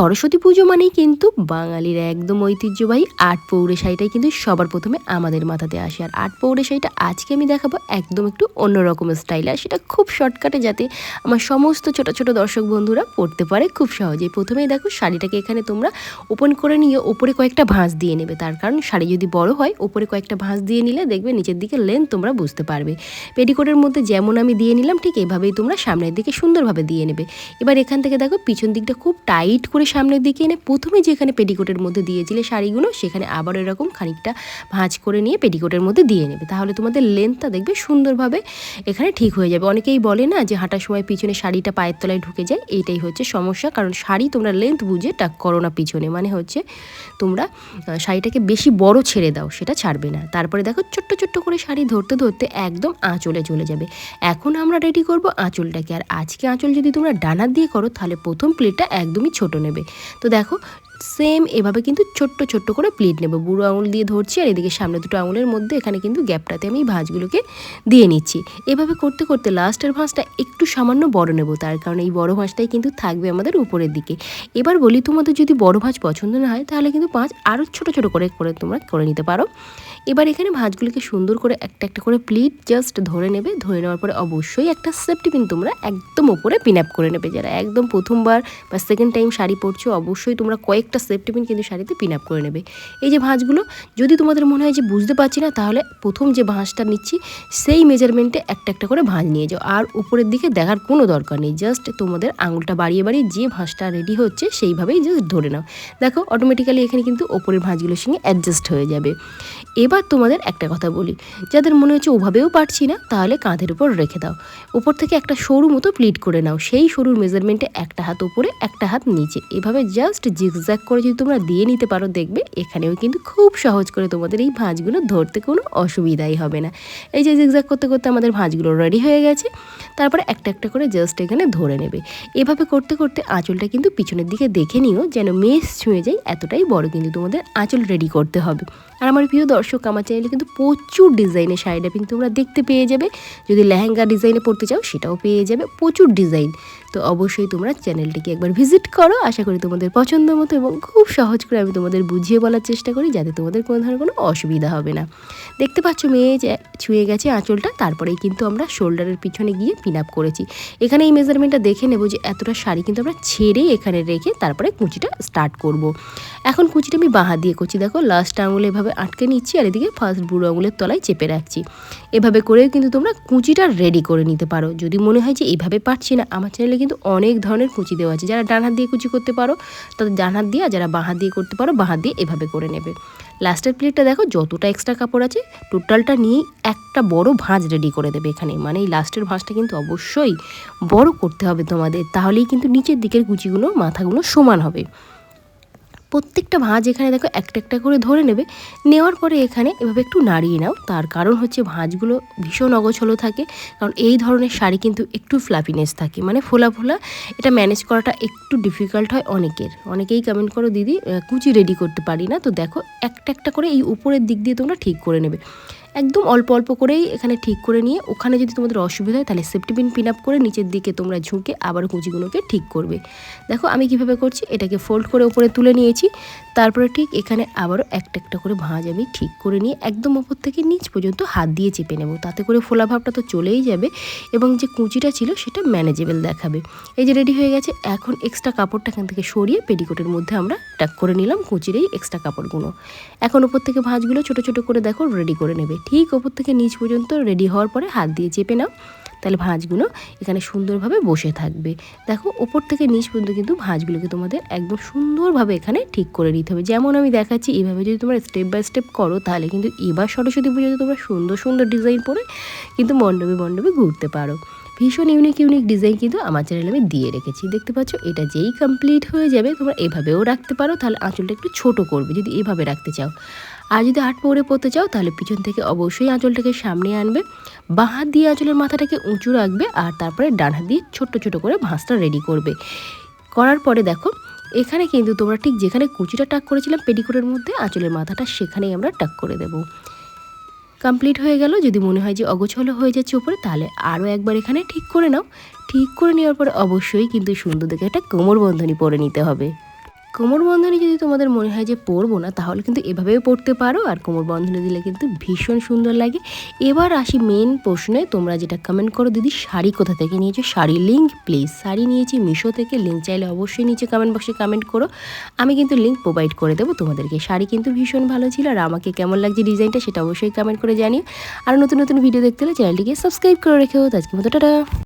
সরস্বতী পুজো মানেই কিন্তু বাঙালির একদম ঐতিহ্যবাহী আট পৌরে শাড়িটাই কিন্তু সবার প্রথমে আমাদের মাথাতে আসে। আর আট পৌরে শাড়িটা আজকে আমি দেখাবো একদম একটু অন্যরকম স্টাইল, আর সেটা খুব শর্টকাটে, যাতে আমার সমস্ত ছোট ছোট দর্শক বন্ধুরা পরতে পারে খুব সহজেই। প্রথমেই দেখো শাড়িটাকে এখানে তোমরা ওপেন করে নিয়ে ওপরে কয়েকটা ভাঁজ দিয়ে নেবে, তার কারণ শাড়ি যদি বড় হয় ওপরে কয়েকটা ভাঁজ দিয়ে নিলে দেখবে নিচের দিকে লেন্থ তোমরা বুঝতে পারবে। পেটিকোটের মধ্যে যেমন আমি দিয়ে নিলাম ঠিক এভাবেই তোমরা সামনের দিকে সুন্দরভাবে দিয়ে নেবে। এবার এখান থেকে দেখো পিছন দিকটা খুব টাইট করে সামনের দিকে এনে প্রথমে যেখানে পেটিকোটের মধ্যে দিয়েছিলে শাড়িগুলো সেখানে আবার এরকম খানিকটা ভাঁজ করে নিয়ে পেটিকোটের মধ্যে দিয়ে নেবে, তাহলে তোমাদের লেন্থটা দেখবে সুন্দরভাবে এখানে ঠিক হয়ে যাবে। অনেকেই বলে না যে হাঁটার সময় পিছনে শাড়িটা পায়ের তলায় ঢুকে যায়, এইটাই হচ্ছে সমস্যা। কারণ শাড়ি তোমরা লেন্থ বুঝে টাক করো না পিছনে, মানে হচ্ছে তোমরা শাড়িটাকে বেশি বড় ছেড়ে দাও, সেটা ছাড়বে না। তারপরে দেখো ছোট্ট ছোট্ট করে শাড়ি ধরতে ধরতে একদম আঁচলে চলে যাবে। এখন আমরা রেডি করব আঁচলটাকে। আর আজকে আঁচল যদি তোমরা ডানার দিয়ে করো তাহলে প্রথম প্লেটটা একদমই ছোট নেবে। তো দেখো সেম এভাবে কিন্তু ছোট্ট ছোট্ট করে প্লেট নেব। বুড়ো আঙুল দিয়ে ধরছি আর এদিকে সামনে দুটো আঙুলের মধ্যে এখানে কিন্তু গ্যাপটাতে আমি ভাঁজগুলোকে দিয়ে নিচ্ছি। এভাবে করতে করতে লাস্টের ভাঁজটা একটু সামান্য বড় নেব, তার কারণ এই বড় ভাঁজটাই কিন্তু থাকবে আমাদের উপরের দিকে। এবার বলি, তোমাদের যদি বড় ভাঁজ পছন্দ না হয় তাহলে কিন্তু ভাঁজ আরও ছোট ছোট করে তোমরা করে নিতে পারো। এবার এখানে ভাঁজগুলোকে সুন্দর করে একটা একটা করে প্লিট জাস্ট ধরে নেবে। ধরে নেওয়ার পরে অবশ্যই একটা সেফটি পিন তোমরা একদম ওপরে পিন আপ করে নেবে। যারা একদম প্রথমবার বা সেকেন্ড টাইম শাড়ি পরছো অবশ্যই তোমরা কয়েকটা সেফটি পিন কিন্তু শাড়িতে পিন আপ করে নেবে। এই যে ভাঁজগুলো যদি তোমাদের মনে হয় যে বুঝতে পারছি না, তাহলে প্রথম যে ভাঁজটা নিচ্ছি সেই মেজারমেন্টে একটা একটা করে ভাঁজ নিয়ে যাও। আর উপরের দিকে দেখার কোনো দরকার নেই, জাস্ট তোমাদের আঙুলটা বাড়িয়ে বাড়িয়ে যে ভাঁজটা রেডি হচ্ছে সেইভাবেই জাস্ট ধরে নাও। দেখো অটোমেটিক্যালি এখানে কিন্তু ওপরের ভাঁজগুলোর সঙ্গে অ্যাডজাস্ট হয়ে যাবে। এবার তোমাদের একটা কথা বলি, যাদের মনে হচ্ছে ওভাবেও পারছি না তাহলে কাঁধের উপর রেখে দাও। উপর থেকে একটা সরু মতো প্লিট করে নাও, সেই সরুর মেজারমেন্টে একটা হাত উপরে একটা হাত নিচে, এভাবে জাস্ট জিগজ্যাগ করে যদি তোমরা দিয়ে নিতে পারো দেখবে এখানেও কিন্তু খুব সহজ করে তোমাদের এই ভাঁজগুলো ধরতে কোনো অসুবিধাই হবে না। এই যে জিগজ্যাগ করতে করতে আমাদের ভাঁজগুলো রেডি হয়ে গেছে। তারপরে একটা একটা করে জাস্ট এখানে ধরে নেবে। এভাবে করতে করতে আঁচলটা কিন্তু পিছনের দিকে দেখে নিও যেন মেস ছুঁয়ে যায়, এতটাই বড় কিন্তু তোমাদের আঁচল রেডি করতে হবে। আর আমার প্রিয় দর্শক, আমার চ্যানেলে কিন্তু প্রচুর ডিজাইনের শাড়ি কিন্তু তোমরা দেখতে পেয়ে যাবে। যদি লেহেঙ্গা ডিজাইনে পড়তে চাও সেটাও পেয়ে যাবে, প্রচুর ডিজাইন। তো অবশ্যই তোমরা চ্যানেলটিকে একবার ভিজিট করো। আশা করি তোমাদের পছন্দ মতো এবং খুব সহজ করে আমি তোমাদের বুঝিয়ে বলার চেষ্টা করি, যাতে তোমাদের কোনো ধরনের কোনো অসুবিধা হবে না। দেখতে পাচ্ছ মেয়ে যে ছুঁয়ে গেছে আঁচলটা, তারপরেই কিন্তু আমরা শোল্ডারের পিছনে গিয়ে পিন আপ করেছি। এখানে এই মেজারমেন্টটা দেখে নেব যে এতটা শাড়ি কিন্তু আমরা ছেড়ে এখানে রেখে তারপরে কুচিটা স্টার্ট করব। এখন কুচিটা আমি বাঁ হাত দিয়ে করছি। দেখো লাস্ট আঙুলে এভাবে আটকে নিচ্ছি আর এদিকে ফার্স্ট বুড়ো আঙুলের তলায় চেপে রাখছি। এভাবে করেও কিন্তু তোমরা কুচিটা রেডি করে নিতে পারো। যদি মনে হয় যে এইভাবে পারছি না, আমার চ্যানেলে কিন্তু অনেক ধরনের কুচি দেওয়া আছে। যারা ডান হাত দিয়ে কুচি করতে পারো তাদের ডান হাত দিয়ে, আর যারা বাঁ হাত দিয়ে করতে পারো বাঁ হাত দিয়ে এভাবে করে নেবে। লাস্টের প্লেটটা দেখো যতটা এক্সট্রা কাপড় আছে টোটালটা নিয়েই একটা বড় ভাঁজ রেডি করে দেবে এখানে। মানে এই লাস্টের ভাঁজটা কিন্তু অবশ্যই বড় করতে হবে তোমাদের, তাহলেই কিন্তু নিচের দিকের কুচিগুলো মাথাগুলো সমান হবে। প্রত্যেকটা ভাঁজ এখানে দেখো একটা একটা করে ধরে নেবে। নেওয়ার পরে এখানে এভাবে একটু নাড়িয়ে নাও, তার কারণ হচ্ছে ভাঁজগুলো ভীষণ অগোছলো থাকে। কারণ এই ধরনের শাড়ি কিন্তু একটু ফ্লাফিনেস থাকে, মানে ফোলা ফোলা, এটা ম্যানেজ করাটা একটু ডিফিকাল্ট হয় অনেকেই কমেন্ট করো দিদি কুচি রেডি করতে পারি না। তো দেখো একটা একটা করে এই উপরের দিক দিয়ে তোমরা ঠিক করে নেবে, একদম অল্প অল্প করেই এখানে ঠিক করে নিয়ে ওখানে যদি তোমাদের অসুবিধা হয় তাহলে সেফটি পিন আপ করে নিচের দিকে তোমরা ঝুঁকে আবার কুচিগুলোকে ঠিক করবে। দেখো আমি কিভাবে করছি, এটাকে ফোল্ড করে উপরে তুলে নিয়েছি। তারপরে ঠিক এখানে আবারও একটা একটা করে ভাঁজ আমি ঠিক করে নিয়ে একদম ওপর থেকে নিচ পর্যন্ত হাত দিয়ে চেপে নেব, তাতে করে ফোলা ভাবটা তো চলেই যাবে এবং যে কুচিটা ছিল সেটা ম্যানেজেবল দেখাবে। এই যে রেডি হয়ে গেছে। এখন এক্সট্রা কাপড়টা এখান থেকে সরিয়ে পেটিকোটের মধ্যে আমরা টাক করে নিলাম কুচির এই এক্সট্রা কাপড়গুলো। এখন ওপর থেকে ভাঁজগুলো ছোটো ছোটো করে দেখো রেডি করে নেবে। ঠিক ওপর থেকে নিচ পর্যন্ত রেডি হওয়ার পরে হাত দিয়ে চেপে নাও, তাহলে ভাঁজগুলো এখানে সুন্দরভাবে বসে থাকবে। দেখো ওপর থেকে নিচ পর্যন্ত কিন্তু ভাঁজগুলোকে তোমাদের একদম সুন্দরভাবে এখানে ঠিক করে নিতে হবে। যেমন আমি দেখাচ্ছি এইভাবে যদি তোমরা স্টেপ বাই স্টেপ করো তাহলে কিন্তু এবার সরস্বতী পুজোতে তোমরা সুন্দর সুন্দর ডিজাইন পরে কিন্তু মণ্ডপে ঘুরতে পারো। ভীষণ ইউনিক ডিজাইন কিন্তু আমার চ্যানেলে আমি দিয়ে রেখেছি। দেখতে পাচ্ছ এটা যেই কমপ্লিট হয়ে যাবে তোমরা এভাবেও রাখতে পারো, তাহলে আঁচলটা একটু ছোট করবে যদি এভাবে রাখতে চাও। আর যদি আট পৌরে পরতে চাও তাহলে পিছন থেকে অবশ্যই আঁচলটাকে সামনে আনবে, বাঁ হাত দিয়ে আঁচলের মাথাটাকে উঁচু রাখবে আর তারপরে ডান হাত দিয়ে ছোট্ট ছোট করে ভাঁজটা রেডি করবে। করার পরে দেখো এখানে কিন্তু তোমরা ঠিক যেখানে কুচিটা টাক করেছিলাম পেটিকোটের মধ্যে আঁচলের মাথাটা সেখানেই আমরা টাক করে দেব। কমপ্লিট হয়ে গেল। যদি মনে হয় যে অগোছলো হয়ে যাচ্ছে উপরে তাহলে আরও একবার এখানে ঠিক করে নাও। ঠিক করে নেওয়ার পরে অবশ্যই কিন্তু সুন্দর দেখে একটা কোমর বন্ধনী পরে নিতে হবে। কোমর বন্ধনী যদি তোমাদের মনে হয় যে পরবো না, তাহলে কিন্তু এভাবেও পরতে পারো, আর কোমর বন্ধনী দিলে কিন্তু ভীষণ সুন্দর লাগে। এবার আসি মেন প্রশ্নে, তোমরা যেটা কমেন্ট করো, দিদি শাড়ি কোথা থেকে নিয়েছো, শাড়ি লিঙ্ক প্লিজ। শাড়ি নিয়েছি মিশো থেকে, লিঙ্ক চাইলে অবশ্যই নিচে কমেন্ট বক্সে কমেন্ট করো, আমি কিন্তু লিঙ্ক প্রোভাইড করে দেবো তোমাদেরকে। শাড়ি কিন্তু ভীষণ ভালো ছিল, আর আমাকে কেমন লাগছে ডিজাইনটা সেটা অবশ্যই কমেন্ট করে জানিও। আর নতুন নতুন ভিডিও দেখতে হলে চ্যানেলটিকে সাবস্ক্রাইব করে রেখেও। আজকের মতো টাটা।